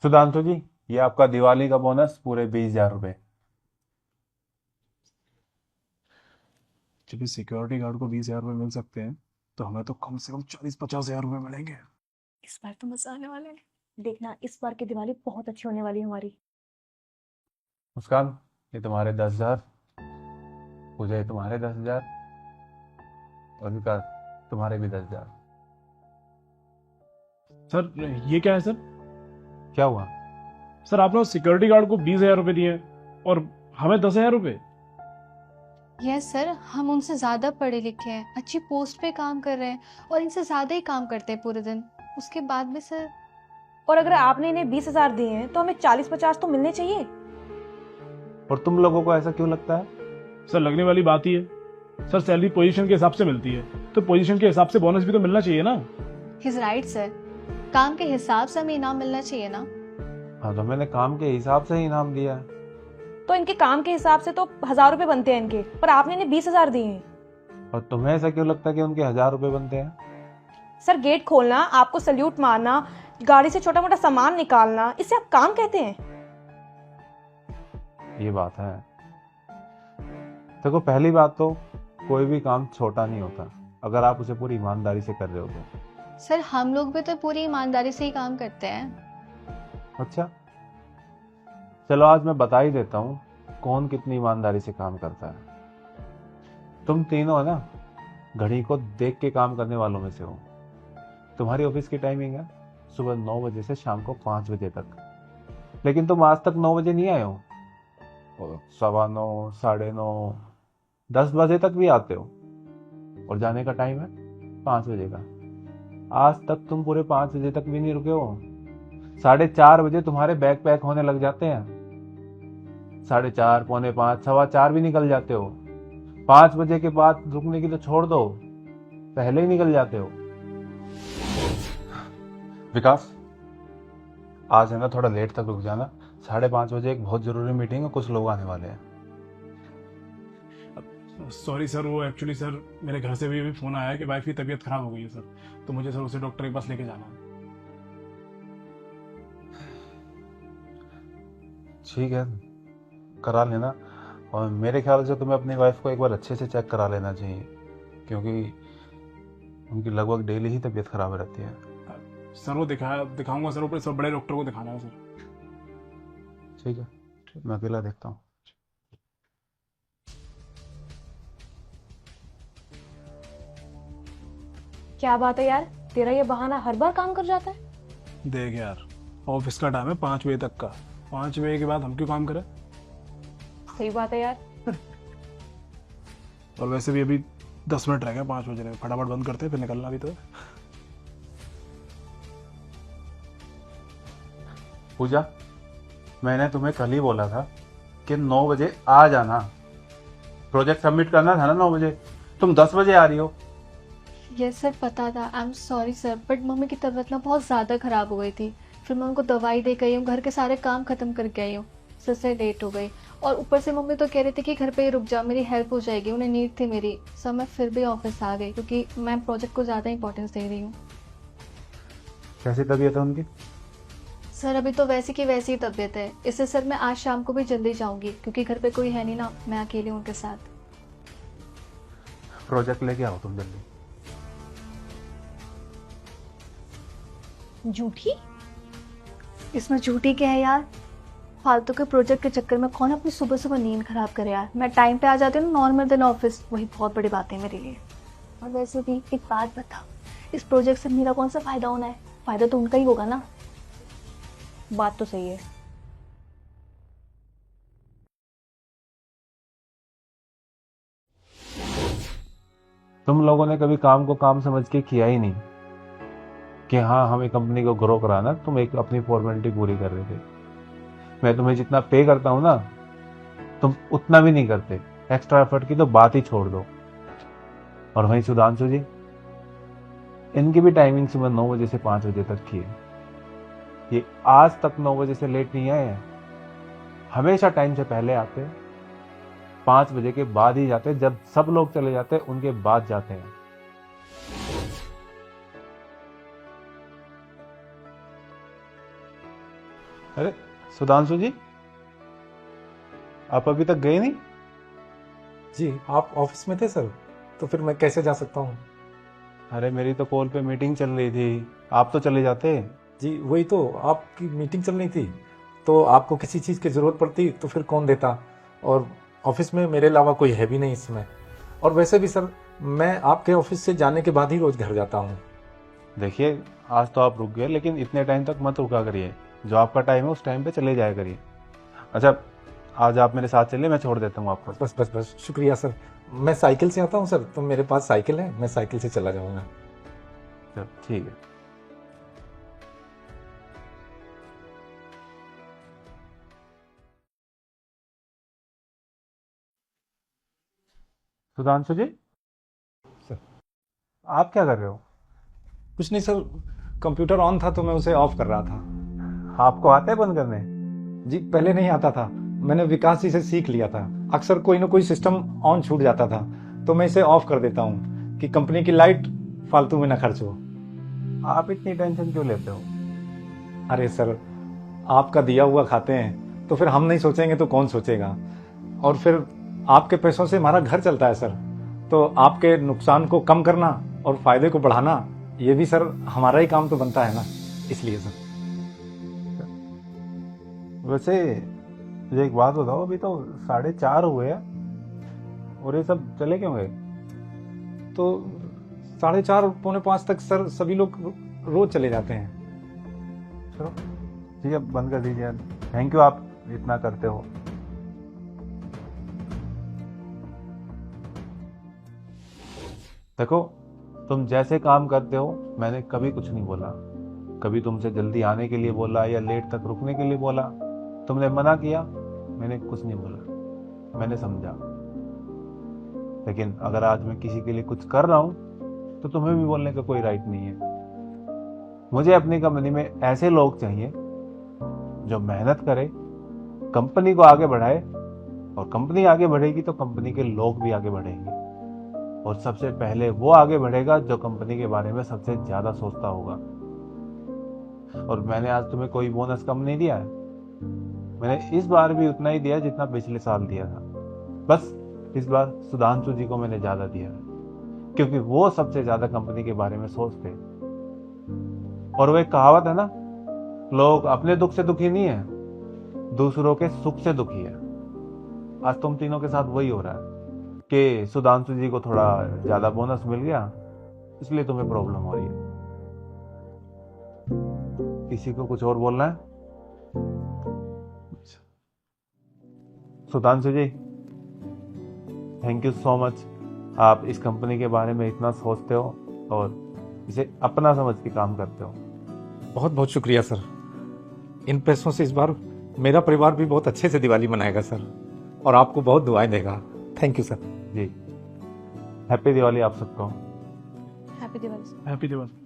सुधांशु जी, ये आपका दिवाली का बोनस पूरे 20,000 रुपए। जब इस सिक्योरिटी गार्ड को 20,000 रुपये मिल सकते हैं तो हमें तो कम से कम 40-50 हज़ार रुपये मिलेंगे। इस बार तो मजा आने वाला है। देखना इस बार की दिवाली बहुत अच्छी होने वाली है हमारी। मुस्कान, ये तुम्हारे 10,000। पूजा, ये तुम्हारे 10,000। और विकास, तुम्हारे भी 10,000। सर ये क्या है सर? क्या हुआ? सर आप लोग सिक्योरिटी गार्ड को 20,000 रुपये दिए हैं और हमें 10,000 रुपये। यस सर, हम उनसे ज़्यादा पढ़े लिखे हैं, अच्छी पोस्ट पे काम कर रहे हैं और इनसे ज़्यादा ही काम करते हैं पूरे दिन। उसके बाद भी सर। और अगर आपने इन्हें 20,000 दिए हैं तो हमें 40-50 तो मिलने चाहिए। और तुम लोगों को ऐसा क्यों लगता है? सर लगने वाली बात ही है। सर सैलरी पोजीशन के हिसाब से मिलती है तो पोजीशन के हिसाब से बोनस भी तो मिलना चाहिए ना। हिज राइट सर, काम के हिसाब से हमें इनाम मिलना चाहिए ना। हाँ, तो मैंने काम के हिसाब से ही इनाम दिया है। तो इनके काम के हिसाब से तो 1,000 रुपए बनते हैं इनके, पर आपने इन्हें 20,000 दिए हैं। और तुम्हें ऐसा क्यों लगता है कि उनके 1,000 रुपए बनते हैं? सर गेट खोलना, आपको सल्यूट मारना, गाड़ी से छोटा मोटा सामान निकालना, इसे आप काम कहते हैं? ये बात है। देखो, पहली बात तो कोई भी काम छोटा नहीं होता अगर आप उसे पूरी ईमानदारी से कर रहे हो तो। सर हम लोग भी तो पूरी ईमानदारी से ही काम करते हैं। अच्छा, चलो आज मैं बता ही देता हूँ कौन कितनी ईमानदारी से काम करता है। तुम तीनों है ना, घड़ी को देख के काम करने वालों में से हो। तुम्हारी ऑफिस की टाइमिंग है सुबह 9 बजे से शाम को 5 बजे तक, लेकिन तुम आज तक 9 बजे नहीं आए हो। और 9:15, 9:30, 10 बजे तक भी आते हो और जाने का टाइम है 5 बजे का। आज तक तुम पूरे 5 बजे तक भी नहीं रुके हो। 4:30 बजे तुम्हारे बैग पैक होने लग जाते हैं। 4:30, 4:45, 4:15 भी निकल जाते हो। 5 बजे के बाद रुकने की तो छोड़ दो, पहले ही निकल जाते हो। विकास, आज है ना थोड़ा लेट तक रुक जाना। 5:30 बजे एक बहुत जरूरी मीटिंग है, कुछ लोग आने वाले हैं। सॉरी सर, वो एक्चुअली सर मेरे घर से भी अभी फ़ोन आया है कि वाइफ की तबीयत खराब हो गई है सर, तो मुझे सर उसे डॉक्टर के पास लेके जाना है। ठीक है, करा लेना। और मेरे ख्याल से तुम्हें अपनी वाइफ को एक बार अच्छे से चेक करा लेना चाहिए, क्योंकि उनकी लगभग डेली ही तबीयत खराब रहती है। सर वो दिखाऊंगा सर, ऊपर सब बड़े डॉक्टर को दिखाना है सर। ठीक है, मैं अकेला देखता हूँ। क्या बात है यार, तेरा ये बहाना हर बार काम कर जाता है। देख यार, ऑफिस का टाइम है 5 बजे तक का, 5 बजे के बाद हम क्यों काम करें? सही बात है यार। और वैसे भी अभी 10 मिनट रह गए 5 बजे में, फटाफट बंद करते हैं फिर निकलना भी तो है। पूजा, मैंने तुम्हें कल ही बोला था कि 9 बजे आ जाना। प्रोजेक्ट सबमिट करना था ना 9 बजे, तुम 10 बजे आ रही हो। यस सर पता था, I am sorry sir, but mummy की तबीयत ना बहुत ज़्यादा ख़राब हो गई थी। फिर मैं उनको दवाई दे गई हूँ, घर के सारे काम ख़त्म करके आई हूँ, सर लेट हो गई। और ऊपर से मम्मी तो कह रही थी कि घर पे ही रुक जा, मेरी हेल्प हो जाएगी, उन्हें नीड थी मेरी। सर मैं फिर भी ऑफिस आ गई क्योंकि मैं प्रोजेक्ट को ज़्यादा इंपॉर्टेंस दे रही हूँ। कैसी तबीयत है उनकी? सर अभी तो वैसी की वैसी ही तबीयत है, इससे सर मैं आज शाम को भी जल्दी जाऊँगी क्योंकि घर पे कोई है नहीं ना, मैं अकेली हूँ उनके साथ। प्रोजेक्ट लेके आओ तुम जल्दी। झूठी? इसमें झूठी क्या है यार? फालतू के प्रोजेक्ट के चक्कर में कौन अपनी सुबह सुबह नींद खराब करे यार। मैं टाइम पे आ जाती हूँ नॉर्मल दिन ऑफिस, वही बहुत बड़ी बात है मेरे लिए। और वैसे भी एक बात बताओ, इस प्रोजेक्ट से मेरा कौन सा फायदा होना है? फायदा तो उनका ही होगा ना। बात तो सही है। तुम लोगों ने कभी काम को काम समझ के किया ही नहीं कि हाँ, हमें कंपनी को ग्रो कराना। तुम एक अपनी फॉर्मेलिटी पूरी कर रहे थे। मैं तुम्हें जितना पे करता हूँ ना, तुम उतना भी नहीं करते। एक्स्ट्रा एफर्ट की तो बात ही छोड़ दो। और वहीं सुधांशु जी, इनकी भी टाइमिंग सुबह 9 बजे से 5 बजे तक की है। ये आज तक 9 बजे से लेट नहीं आए हैं। हमेशा टाइम से पहले आते हैं, 5 बजे के बाद ही जाते हैं। जब सब लोग चले जाते हैं उनके बाद जाते हैं। अरे सुधांशु जी, आप अभी तक गए नहीं? जी आप ऑफिस में थे सर, तो फिर मैं कैसे जा सकता हूँ? अरे मेरी तो कॉल पे मीटिंग चल रही थी, आप तो चले जाते। जी वही तो, आपकी मीटिंग चल रही थी, तो आपको किसी चीज़ की ज़रूरत पड़ती तो फिर कौन देता, और ऑफिस में मेरे अलावा कोई है भी नहीं इस समय। और वैसे भी सर, मैं आपके ऑफिस से जाने के बाद ही रोज़ घर जाता हूँ। देखिए आज तो आप रुक गए, लेकिन इतने टाइम तक मत रुका करिए। जो आपका टाइम है उस टाइम पे चले जाया करिए। अच्छा, आज आप मेरे साथ चलिए, मैं छोड़ देता हूँ आपको। बस बस बस, शुक्रिया सर। मैं साइकिल से आता हूँ सर, तो मेरे पास साइकिल है, मैं साइकिल से चला जाऊँगा। चलो ठीक है। सुधांशु जी, सर आप क्या कर रहे हो? कुछ नहीं सर, कंप्यूटर ऑन था तो मैं उसे ऑफ कर रहा था। आपको आता है बंद करने? जी पहले नहीं आता था, मैंने विकास जी से सीख लिया था। अक्सर कोई ना कोई सिस्टम ऑन छूट जाता था, तो मैं इसे ऑफ कर देता हूँ कि कंपनी की लाइट फालतू में ना खर्च हो। आप इतनी टेंशन क्यों लेते हो? अरे सर, आपका दिया हुआ खाते हैं, तो फिर हम नहीं सोचेंगे तो कौन सोचेगा? और फिर आपके पैसों से हमारा घर चलता है सर, तो आपके नुकसान को कम करना और फायदे को बढ़ाना, ये भी सर हमारा ही काम तो बनता है ना, इसलिए सर। वैसे मुझे एक बात बताओ, अभी तो 4:30 हुए हैं और ये सब चले क्यों गए? तो 4:30 पौने 5 तक सर सभी लोग रोज चले जाते हैं। चलो ठीक है, बंद कर दीजिए। थैंक यू, आप इतना करते हो। देखो, तुम जैसे काम करते हो मैंने कभी कुछ नहीं बोला। कभी तुमसे जल्दी आने के लिए बोला या लेट तक रुकने के लिए बोला। तुमने मना किया, मैंने कुछ नहीं बोला, मैंने समझा। लेकिन अगर आज मैं किसी के लिए कुछ कर रहा हूं तो तुम्हें भी बोलने का कोई राइट नहीं है। मुझे अपनी कंपनी में ऐसे लोग चाहिए जो मेहनत करे, कंपनी को आगे बढ़ाए, और कंपनी आगे बढ़ेगी तो कंपनी के लोग भी आगे बढ़ेंगे। और सबसे पहले वो आगे बढ़ेगा जो कंपनी के बारे में सबसे ज्यादा सोचता होगा। और मैंने आज तुम्हें कोई बोनस कम नहीं दिया है, मैंने इस बार भी उतना ही दिया जितना पिछले साल दिया था। बस इस बार सुधांशु जी को मैंने ज्यादा दिया है, क्योंकि वो सबसे ज्यादा कंपनी के बारे में सोचते। और वो एक कहावत है ना, लोग अपने दुख से दुखी नहीं है, दूसरों के सुख से दुखी है। आज तुम तीनों के साथ वही हो रहा है कि सुधांशु जी को थोड़ा ज्यादा बोनस मिल गया, इसलिए तुम्हें प्रॉब्लम हो रही है। किसी को कुछ और बोलना है? सुधांशु जी, थैंक यू सो मच। आप इस कंपनी के बारे में इतना सोचते हो और इसे अपना समझ के काम करते हो। बहुत बहुत शुक्रिया सर। इन पैसों से इस बार मेरा परिवार भी बहुत अच्छे से दिवाली मनाएगा सर, और आपको बहुत दुआएं देगा। Thank you sir. जी, हैप्पी दिवाली आप सबको। हैप्पी दिवाली। हैप्पी दिवाली।